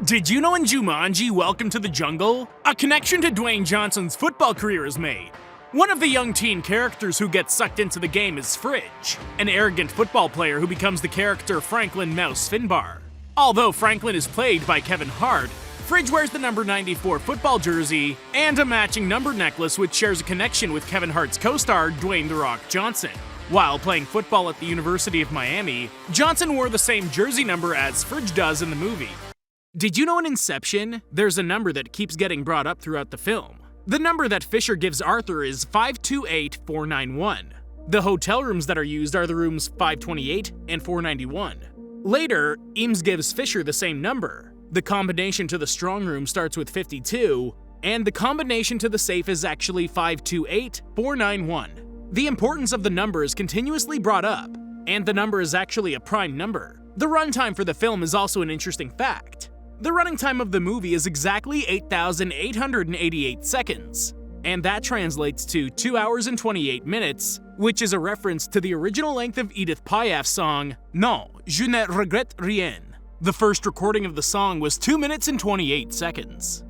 Did you know in Jumanji, Welcome to the Jungle, a connection to Dwayne Johnson's football career is made? One of the young teen characters who gets sucked into the game is Fridge, an arrogant football player who becomes the character Franklin Mouse Finbar. Although Franklin is played by Kevin Hart, Fridge wears the number 94 football jersey and a matching number necklace which shares a connection with Kevin Hart's co-star Dwayne "The Rock" Johnson. While playing football at the University of Miami, Johnson wore the same jersey number as Fridge does in the movie. Did you know in Inception, there's a number that keeps getting brought up throughout the film? The number that Fisher gives Arthur is 528491. The hotel rooms that are used are the rooms 528 and 491. Later, Eames gives Fisher the same number. The combination to the strong room starts with 52, and the combination to the safe is actually 528491. The importance of the number is continuously brought up, and the number is actually a prime number. The runtime for the film is also an interesting fact. The running time of the movie is exactly 8,888 seconds, and that translates to 2 hours and 28 minutes, which is a reference to the original length of Edith Piaf's song, Non, je ne regrette rien. The first recording of the song was 2 minutes and 28 seconds.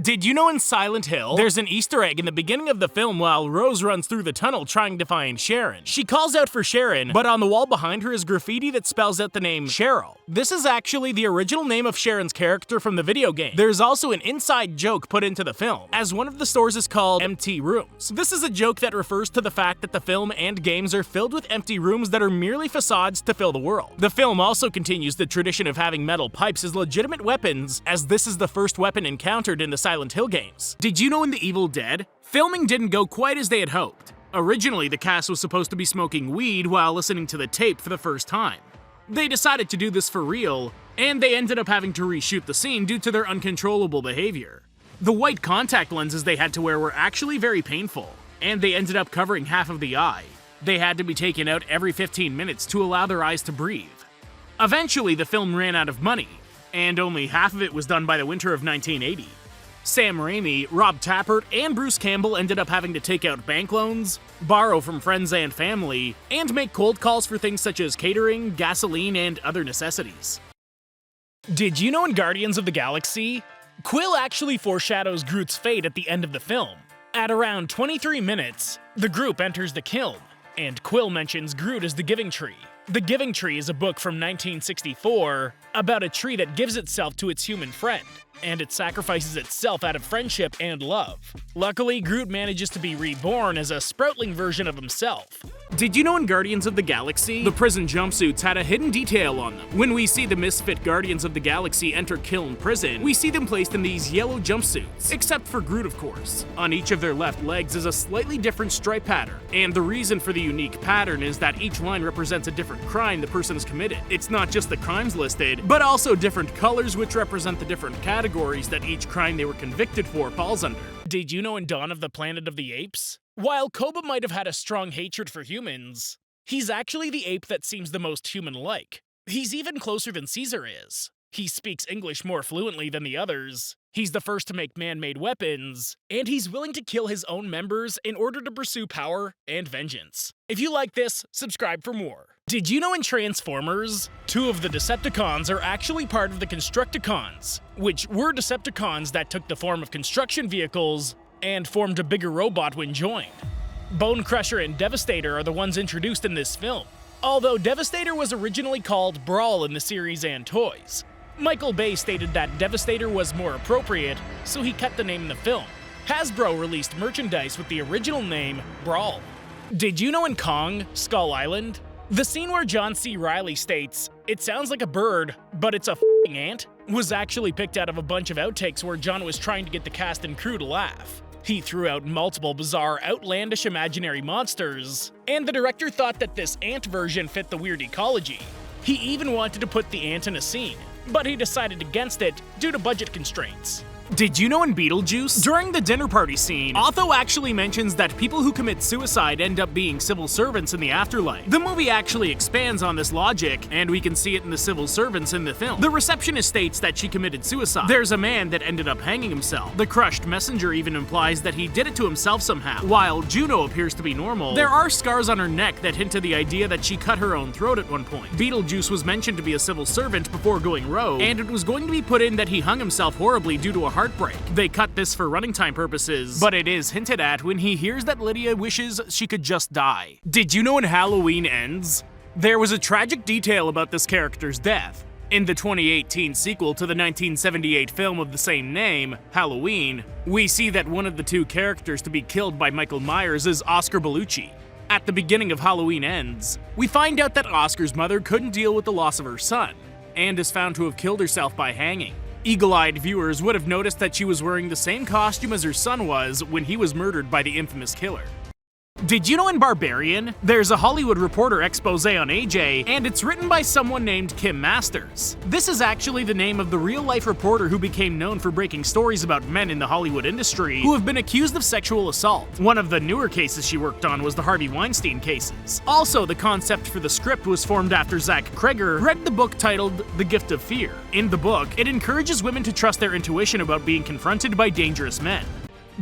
Did you know in Silent Hill, there's an Easter egg in the beginning of the film while Rose runs through the tunnel trying to find Sharon. She calls out for Sharon, but on the wall behind her is graffiti that spells out the name Cheryl. This is actually the original name of Sharon's character from the video game. There's also an inside joke put into the film, as one of the stores is called Empty Rooms. This is a joke that refers to the fact that the film and games are filled with empty rooms that are merely facades to fill the world. The film also continues the tradition of having metal pipes as legitimate weapons, as this is the first weapon encountered in the Silent Hill games. Did you know in The Evil Dead, filming didn't go quite as they had hoped? Originally, the cast was supposed to be smoking weed while listening to the tape for the first time. They decided to do this for real, and they ended up having to reshoot the scene due to their uncontrollable behavior. The white contact lenses they had to wear were actually very painful, and they ended up covering half of the eye. They had to be taken out every 15 minutes to allow their eyes to breathe. Eventually, the film ran out of money, and only half of it was done by the winter of 1980. Sam Raimi, Rob Tappert, and Bruce Campbell ended up having to take out bank loans, borrow from friends and family, and make cold calls for things such as catering, gasoline, and other necessities. Did you know in Guardians of the Galaxy, Quill actually foreshadows Groot's fate at the end of the film? At around 23 minutes, the group enters the kiln, and Quill mentions Groot as the Giving Tree. The Giving Tree is a book from 1964 about a tree that gives itself to its human friend, and it sacrifices itself out of friendship and love. Luckily, Groot manages to be reborn as a sproutling version of himself. Did you know in Guardians of the Galaxy, the prison jumpsuits had a hidden detail on them? When we see the misfit Guardians of the Galaxy enter Kiln Prison, we see them placed in these yellow jumpsuits, except for Groot, of course. On each of their left legs is a slightly different stripe pattern, and the reason for the unique pattern is that each line represents a different crime the person has committed. It's not just the crimes listed, but also different colors which represent the different categories that each crime they were convicted for falls under. Did you know in Dawn of the Planet of the Apes? While Koba might have had a strong hatred for humans, he's actually the ape that seems the most human-like. He's even closer than Caesar is. He speaks English more fluently than the others, he's the first to make man-made weapons, and he's willing to kill his own members in order to pursue power and vengeance. If you like this, subscribe for more. Did you know in Transformers, 2 of the Decepticons are actually part of the Constructicons, which were Decepticons that took the form of construction vehicles and formed a bigger robot when joined? Bone Crusher and Devastator are the ones introduced in this film, although Devastator was originally called Brawl in the series and toys. Michael Bay stated that Devastator was more appropriate, so he kept the name in the film. Hasbro released merchandise with the original name Brawl. Did you know in Kong, Skull Island, the scene where John C. Reilly states, "It sounds like a bird, but it's a f***ing ant," was actually picked out of a bunch of outtakes where John was trying to get the cast and crew to laugh. He threw out multiple bizarre, outlandish imaginary monsters, and the director thought that this ant version fit the weird ecology. He even wanted to put the ant in a scene, but he decided against it due to budget constraints. Did you know in Beetlejuice, during the dinner party scene, Otho actually mentions that people who commit suicide end up being civil servants in the afterlife. The movie actually expands on this logic, and we can see it in the civil servants in the film. The receptionist states that she committed suicide. There's a man that ended up hanging himself. The crushed messenger even implies that he did it to himself somehow. While Juno appears to be normal, there are scars on her neck that hint to the idea that she cut her own throat at one point. Beetlejuice was mentioned to be a civil servant before going rogue, and it was going to be put in that he hung himself horribly due to a heartbreak. They cut this for running time purposes, but it is hinted at when he hears that Lydia wishes she could just die. Did you know when Halloween Ends, there was a tragic detail about this character's death? In the 2018 sequel to the 1978 film of the same name, Halloween, we see that one of the two characters to be killed by Michael Myers is Oscar Bellucci. At the beginning of Halloween Ends, we find out that Oscar's mother couldn't deal with the loss of her son, and is found to have killed herself by hanging. Eagle-eyed viewers would have noticed that she was wearing the same costume as her son was when he was murdered by the infamous killer. Did you know in Barbarian, there's a Hollywood Reporter expose on AJ, and it's written by someone named Kim Masters. This is actually the name of the real-life reporter who became known for breaking stories about men in the Hollywood industry who have been accused of sexual assault. One of the newer cases she worked on was the Harvey Weinstein cases. Also, the concept for the script was formed after Zach Kreger read the book titled The Gift of Fear. In the book, it encourages women to trust their intuition about being confronted by dangerous men.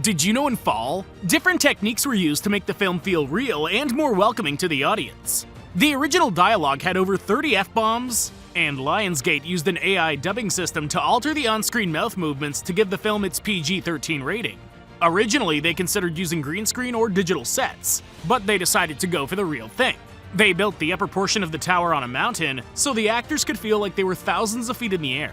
Did you know in Fall, different techniques were used to make the film feel real and more welcoming to the audience? The original dialogue had over 30 F-bombs, and Lionsgate used an AI dubbing system to alter the on-screen mouth movements to give the film its PG-13 rating. Originally, they considered using green screen or digital sets, but they decided to go for the real thing. They built the upper portion of the tower on a mountain, so the actors could feel like they were thousands of feet in the air.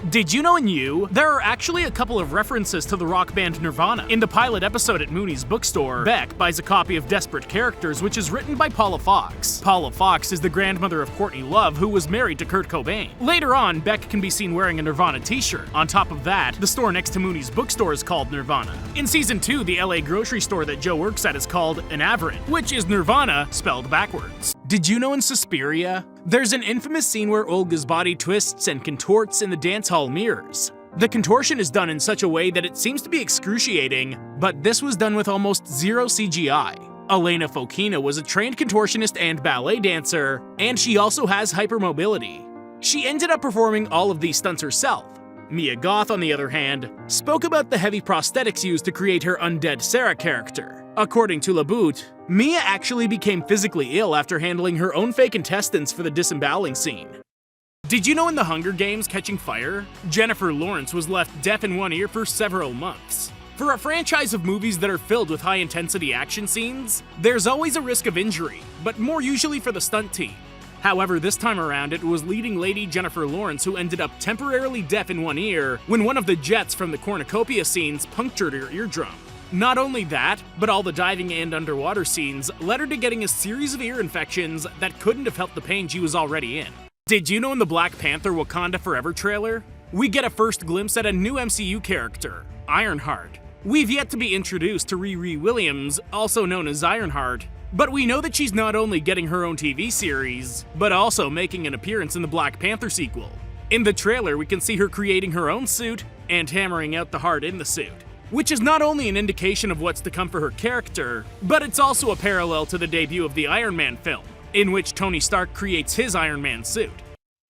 Did you know in You, there are actually a couple of references to the rock band Nirvana. In the pilot episode at Mooney's bookstore, Beck buys a copy of Desperate Characters, which is written by Paula Fox. Paula Fox is the grandmother of Courtney Love, who was married to Kurt Cobain. Later on, Beck can be seen wearing a Nirvana t-shirt. On top of that, the store next to Mooney's bookstore is called Nirvana. In Season 2, the LA grocery store that Joe works at is called an Averin, which is Nirvana spelled backwards. Did you know in Suspiria, there's an infamous scene where Olga's body twists and contorts in the dance hall mirrors? The contortion is done in such a way that it seems to be excruciating, but this was done with almost zero CGI. Elena Fokina was a trained contortionist and ballet dancer, and she also has hypermobility. She ended up performing all of these stunts herself. Mia Goth, on the other hand, spoke about the heavy prosthetics used to create her Undead Sarah character. According to Laboute, Mia actually became physically ill after handling her own fake intestines for the disemboweling scene. Did you know in The Hunger Games: Catching Fire, Jennifer Lawrence was left deaf in one ear for several months? For a franchise of movies that are filled with high-intensity action scenes, there's always a risk of injury, but more usually for the stunt team. However, this time around, it was leading lady Jennifer Lawrence who ended up temporarily deaf in one ear when one of the jets from the cornucopia scenes punctured her eardrum. Not only that, but all the diving and underwater scenes led her to getting a series of ear infections that couldn't have helped the pain she was already in. Did you know in the Black Panther Wakanda Forever trailer, we get a first glimpse at a new MCU character, Ironheart. We've yet to be introduced to Riri Williams, also known as Ironheart, but we know that she's not only getting her own TV series, but also making an appearance in the Black Panther sequel. In the trailer, we can see her creating her own suit and hammering out the heart in the suit, which is not only an indication of what's to come for her character, but it's also a parallel to the debut of the Iron Man film, in which Tony Stark creates his Iron Man suit.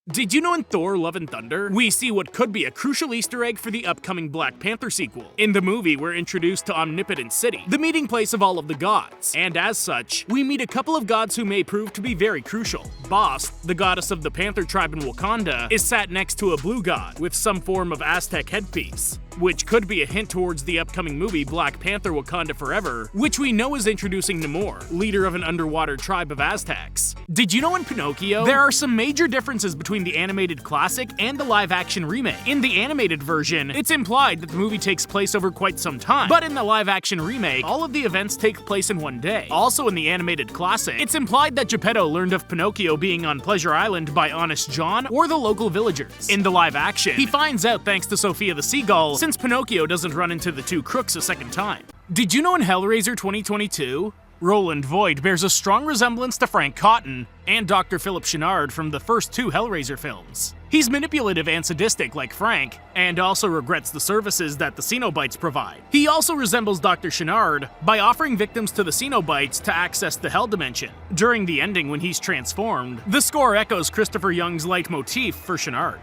Did you know in Thor: Love and Thunder, we see what could be a crucial Easter egg for the upcoming Black Panther sequel? In the movie, we're introduced to Omnipotent City, the meeting place of all of the gods, and as such, we meet a couple of gods who may prove to be very crucial. Bast, the goddess of the Panther tribe in Wakanda, is sat next to a blue god with some form of Aztec headpiece, which could be a hint towards the upcoming movie Black Panther Wakanda Forever, which we know is introducing Namor, leader of an underwater tribe of Aztecs. Did you know in Pinocchio, there are some major differences between the animated classic and the live-action remake? In the animated version, it's implied that the movie takes place over quite some time, but in the live-action remake, all of the events take place in one day. Also in the animated classic, it's implied that Geppetto learned of Pinocchio being on Pleasure Island by Honest John or the local villagers. In the live-action, he finds out thanks to Sophia the Seagull, since Pinocchio doesn't run into the two crooks a second time. Did you know in Hellraiser 2022, Roland Voigt bears a strong resemblance to Frank Cotton and Dr. Philip Chenard from the first two Hellraiser films? He's manipulative and sadistic like Frank, and also regrets the services that the Cenobites provide. He also resembles Dr. Channard by offering victims to the Cenobites to access the Hell Dimension. During the ending when he's transformed, the score echoes Christopher Young's leitmotif for Channard.